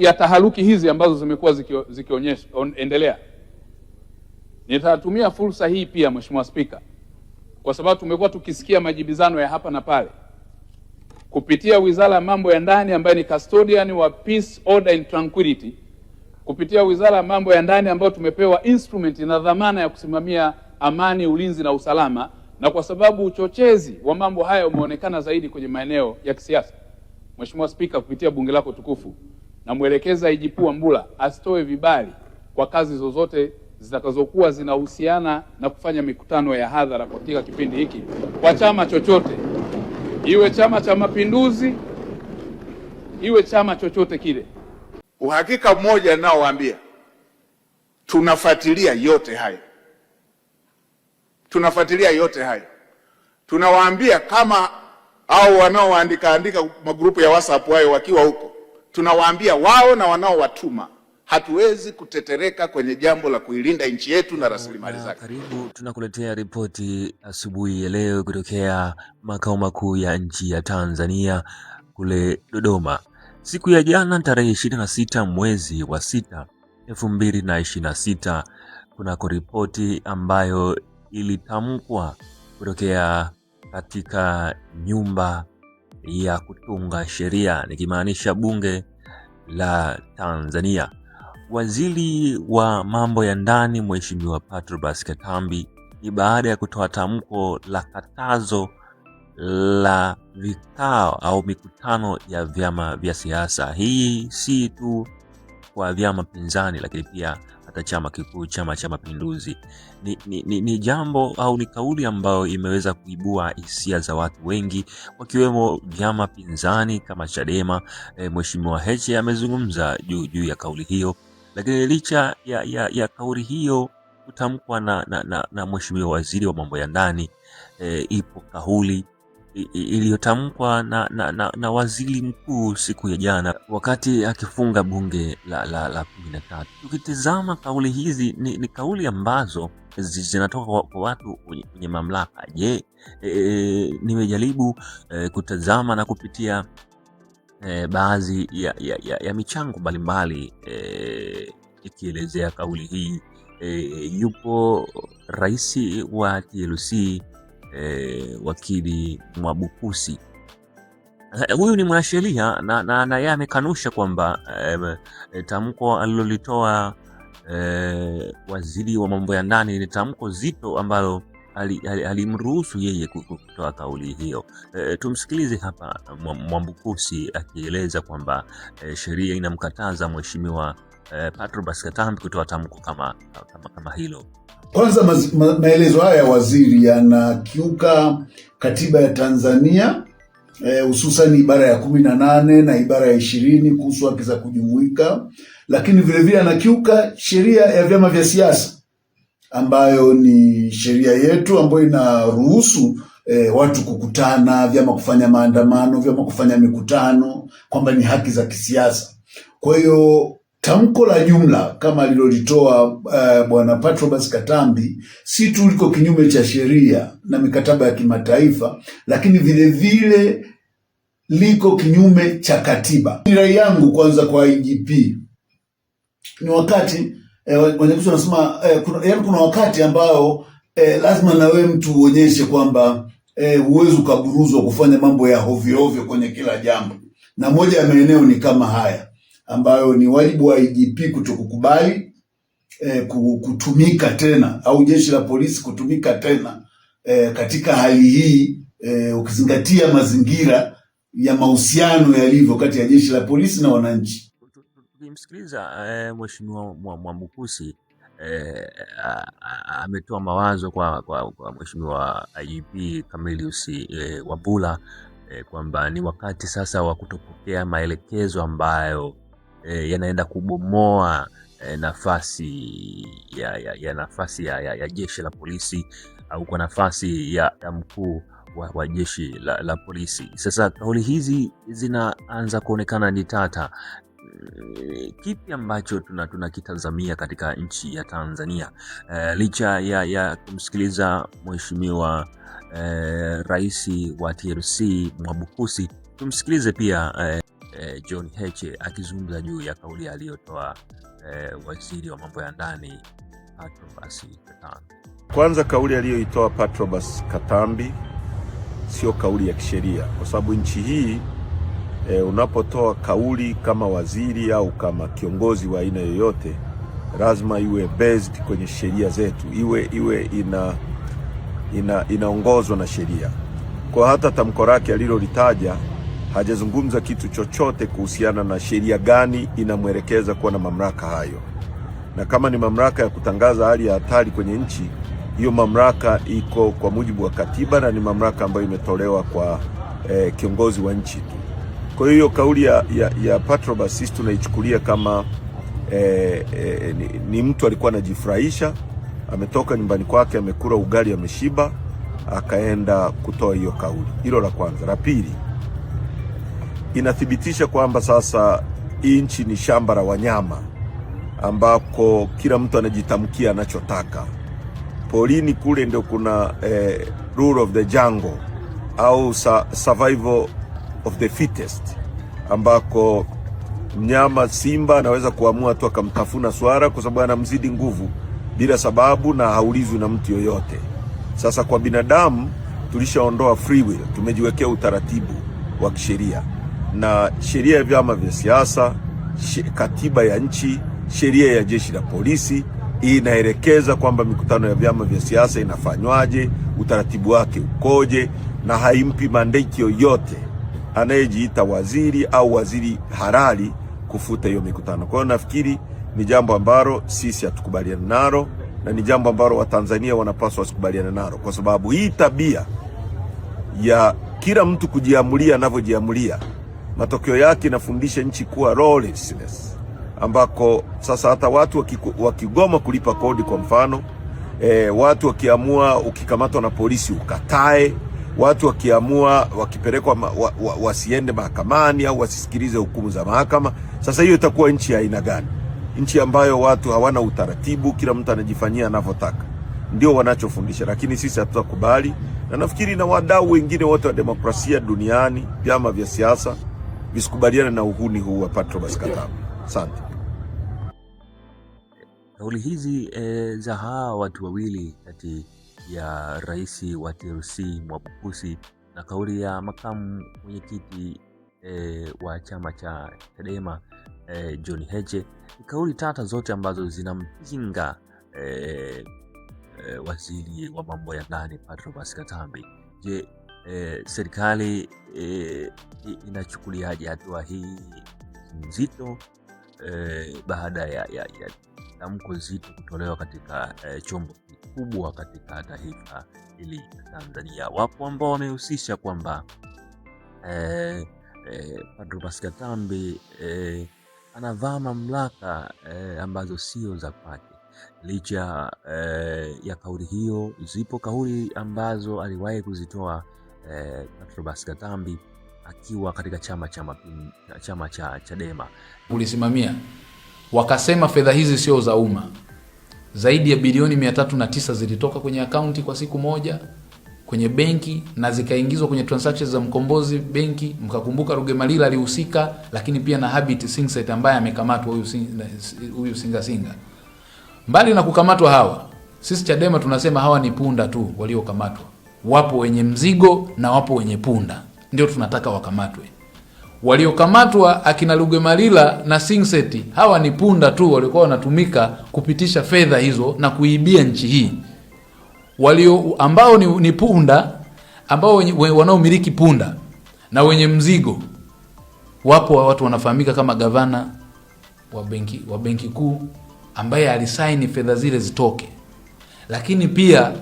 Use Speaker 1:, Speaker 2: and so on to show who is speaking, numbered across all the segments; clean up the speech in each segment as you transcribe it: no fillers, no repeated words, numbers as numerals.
Speaker 1: ya taharuki hizi ambazo zimekuwa endelea, nitatumia fursa hii pia Mheshimiwa Spika, kwa sababu tumekuwa tukisikia majibizano ya hapa na pale kupitia Wizara ya Mambo ya Ndani ambayo ni custodian wa peace, order and tranquility, kupitia Wizara ya Mambo ya Ndani ambayo tumepewa instrument na dhamana ya kusimamia amani, ulinzi na usalama, na kwa sababu uchochezi wa mambo haya umeonekana zaidi kwenye maeneo ya kisiasa, Mheshimiwa Spika, kupitia bunge lako tukufu, na mwelekeza IGP Wambura asitoe vibali kwa kazi zozote zitakazokuwa zinahusiana na kufanya mikutano ya hadhara katika kipindi hiki kwa chama chochote, iwe Chama cha Mapinduzi, iwe chama chochote kile.
Speaker 2: Uhakika mmoja ninaowaambia, tunafuatilia yote hayo, tunawaambia kama au wanaoandika magrupu ya WhatsApp hayo wakiwa huko, tunawaambia wao na wanaowatuma, hatuwezi kutetereka kwenye jambo la kuilinda nchi yetu na rasilimali zake.
Speaker 3: Karibu, tunakuletea ripoti asubuhi ya leo kutokea makao makuu ya nchi ya Tanzania kule Dodoma. Siku ya jana tarehe 26 mwezi wa 6 2026, kunako ripoti ambayo ilitamkwa kutokea katika nyumba ya kutunga sheria, nikimaanisha bunge la Tanzania. Waziri wa mambo ya ndani Mheshimiwa Patrobas Katambi, ni baada ya kutoa tamko la katazo la vikao au mikutano ya vyama vya siasa. Hii si tu kwa vyama pinzani, lakini pia hata chama kikuu, Chama cha Mapinduzi. Ni jambo au ni kauli ambayo imeweza kuibua hisia za watu wengi, wakiwemo vyama pinzani kama Chadema. Mheshimiwa Heche amezungumza juu ya kauli hiyo, lakini licha ya kauli hiyo kutamkwa na Mheshimiwa Waziri wa Mambo ya Ndani, ipo kauli iliyotamkwa na Waziri Mkuu siku ya jana wakati akifunga bunge la 13. Tukitizama kauli hizi ni kauli ambazo zinatoka kwa watu wenye mamlaka. Je, nimejaribu kutazama na kupitia baadhi ya michango mbalimbali ikielezea kauli hii. Yupo rais wa TLC wakili Mwabukusi. Huyu ni mwanasheria na yeye amekanusha kwamba tamko alilolitoa waziri wa mambo ya ndani ni tamko zito ambalo alimruhusu yeye kutoa kauli hiyo. Tumsikilize hapa Mwabukusi akieleza kwamba sheria inamkataza Mheshimiwa Patrobas Katambi kutoa tamko kama hilo.
Speaker 4: Kwanza maelezo haya ya waziri yanakiuka katiba ya Tanzania, hususan ibara ya 18 na ibara ya 20 kuhusu haki za kujumuika, lakini vile vile anakiuka sheria ya vyama vya siasa ambayo ni sheria yetu ambayo inaruhusu watu kukutana, vyama kufanya maandamano, vyama kufanya mikutano, kwamba ni haki za kisiasa. Kwa hiyo tamko la jumla kama alilolitoa bwana Patrobas Katambi si tu liko kinyume cha sheria na mikataba ya kimataifa, lakini vile vile liko kinyume cha katiba. Ni rai yangu kwanza kwa IGP, ni wakati wanasema kuna wakati ambao lazima na wewe mtu uonyeshe kwamba huwezi ukaburuzwa kufanya mambo ya hovyo hovyo kwenye kila jambo, na moja ya maeneo ni kama haya ambayo ni wajibu wa IGP kutokukubali kutumika tena au jeshi la polisi kutumika tena katika hali hii, ukizingatia mazingira ya mahusiano yalivyo kati ya jeshi la polisi na wananchi.
Speaker 3: Tukimsikiliza Mheshimiwa Mwabukusi ametoa mawazo kwa Mheshimiwa IGP Camillus Wambura kwamba ni wakati sasa wa kutopokea maelekezo ambayo yanaenda kubomoa nafasi ya jeshi la polisi au kwa nafasi ya mkuu wa jeshi la polisi. Sasa kauli hizi zinaanza kuonekana ni tata. Kipi ambacho tunakitazamia katika nchi ya Tanzania? Licha ya kumsikiliza Mheshimiwa rais wa TLC Mwabukusi, tumsikilize pia John Heche akizungumza juu ya kauli aliyotoa waziri wa mambo ya ndani Patrobas Katambi.
Speaker 5: Kwanza, kauli aliyoitoa Patrobas Katambi sio kauli ya kisheria, kwa sababu nchi hii unapotoa kauli kama waziri au kama kiongozi wa aina yoyote, lazima iwe based kwenye sheria zetu, iwe inaongozwa na sheria. Kwa hata tamko lake alilolitaja hajazungumza kitu chochote kuhusiana na sheria gani inamwelekeza kuwa na mamlaka hayo. Na kama ni mamlaka ya kutangaza hali ya hatari kwenye nchi, hiyo mamlaka iko kwa mujibu wa katiba na ni mamlaka ambayo imetolewa kwa kiongozi wa nchi tu. Kwa hiyo kauli ya Patrobas sisi tunaichukulia kama ni mtu alikuwa anajifurahisha, ametoka nyumbani kwake, amekula ugali, ameshiba, akaenda kutoa hiyo kauli. Hilo la kwanza. La pili, inathibitisha kwamba sasa nchi ni shamba la wanyama ambako kila mtu anajitamkia anachotaka. Polini kule ndio kuna rule of the jungle au survival of the fittest, ambako mnyama simba anaweza kuamua tu akamtafuna swara kwa sababu anamzidi nguvu bila sababu na haulizwi na mtu yoyote. Sasa kwa binadamu tulishaondoa free will, tumejiwekea utaratibu wa kisheria na sheria ya vyama vya siasa, katiba ya nchi, sheria ya jeshi la polisi inaelekeza kwamba mikutano ya vyama vya siasa inafanywaje, utaratibu wake ukoje, na haimpi mandate yoyote anayejiita waziri au waziri halali kufuta hiyo mikutano. Kwa hiyo nafikiri ni jambo ambalo sisi hatukubaliana nalo na ni jambo ambalo Watanzania wanapaswa wasikubaliane nalo, kwa sababu hii tabia ya kila mtu kujiamulia anavyojiamulia, matokeo yake inafundisha nchi kuwa lawlessness, ambako sasa hata watu wakigoma kulipa kodi, kwa mfano watu wakiamua ukikamatwa na polisi ukatae, watu wakiamua wakipelekwa wasiende mahakamani au wasisikilize hukumu za mahakama. Sasa hiyo itakuwa nchi ya aina gani? Nchi ambayo watu hawana utaratibu, kila mtu anajifanyia anavyotaka. Ndio wanachofundisha, lakini sisi hatutakubali, na nafikiri na wadau wengine wote wa demokrasia duniani, vyama vya siasa visikubaliane na uhuni huu wa Patrobas Katambi. Asante.
Speaker 3: Kauli hizi za hawa watu wawili kati ya rais wa TLC Mwabukusi na kauli ya makamu mwenyekiti wa chama cha Chadema John Heche ni kauli tata zote ambazo zinampinga waziri wa mambo ya ndani Patrobas Katambi. Je, serikali inachukuliaje hatua hii nzito baada ya tamko zito kutolewa katika chombo kikubwa katika taifa hili la Tanzania? Wapo ambao wamehusisha kwamba Patrobas Katambi anavaa mamlaka ambazo sio za kwake. Licha ya kauli hiyo, zipo kauli ambazo aliwahi kuzitoa Patrobas Katambi akiwa katika chama cha Chadema.
Speaker 1: Ulisimamia wakasema fedha hizi sio za umma. Zaidi ya bilioni 309 zilitoka kwenye akaunti kwa siku moja kwenye benki na zikaingizwa kwenye transactions za Mkombozi benki. Mkakumbuka Rugemalila alihusika, lakini pia na Habit Singset ambaye amekamatwa, huyu Singa. Mbali na kukamatwa hawa, sisi Chadema tunasema hawa ni punda tu waliokamatwa. Wapo wenye mzigo na wapo wenye punda, ndio tunataka wakamatwe. Waliokamatwa akina Rugemalila na Singset, hawa ni punda tu walikuwa wanatumika kupitisha fedha hizo na kuibia nchi hii. Ambao ni punda, ambao wanaomiliki punda na wenye mzigo, wapo watu wanafahamika kama gavana wa benki kuu ambaye alisaini fedha zile zitoke, lakini pia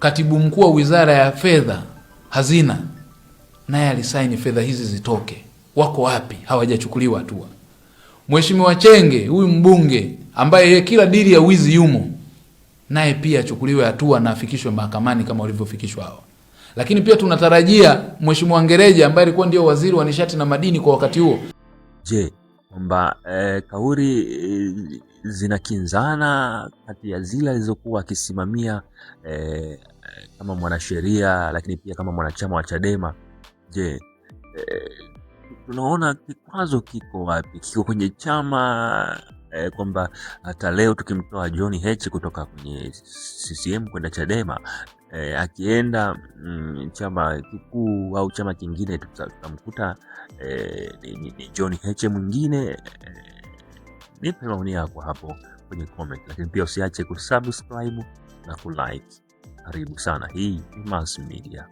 Speaker 1: katibu mkuu wa wizara ya fedha hazina naye alisaini fedha hizi zitoke. Wako wapi? Hawajachukuliwa hatua. Mheshimiwa Chenge, huyu mbunge ambaye kila dili ya wizi yumo, naye pia achukuliwe hatua na afikishwe mahakamani kama walivyofikishwa hao. Lakini pia tunatarajia Mheshimiwa Ngereja ambaye alikuwa ndio waziri wa nishati na madini kwa wakati huo.
Speaker 3: Je, kwamba kauli zinakinzana kati ya zile alizokuwa akisimamia kama mwanasheria lakini pia kama mwanachama wa Chadema? Je, tunaona kikwazo kiko wapi? Kiko kwenye chama kwamba hata leo tukimtoa John Heche kutoka kwenye CCM kwenda Chadema, akienda chama kikuu au chama kingine tutamkuta ni John Heche mwingine. Nipe maoni yako hapo kwenye comment, lakini pia usiache kusubscribe na kulike. Karibu sana, hii ni Mars Media.